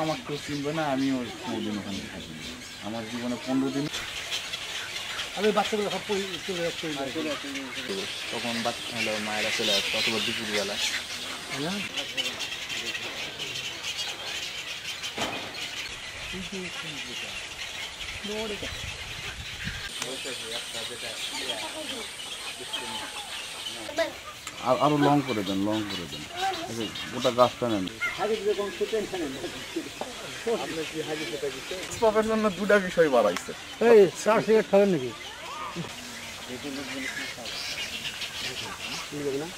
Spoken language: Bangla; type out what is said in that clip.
আমার কেউ চিনবে না, আমি ওই 15 দিন ওখানে থাকি। আমার জীবনে 15 দিন আমি বাচ্চাগুলো সব চলে যাচ্ছে, তখন বাচ্চা হলো মায়েরা চলে আসতো অথবা দুপুরবেলা। আরো লং করে দেন, লং করে দেন, গোটা গাছটা নেন। জন্য দুটা বিষয় বাড়াইছে। এই চা সিগারেট খাবেন নাকি? না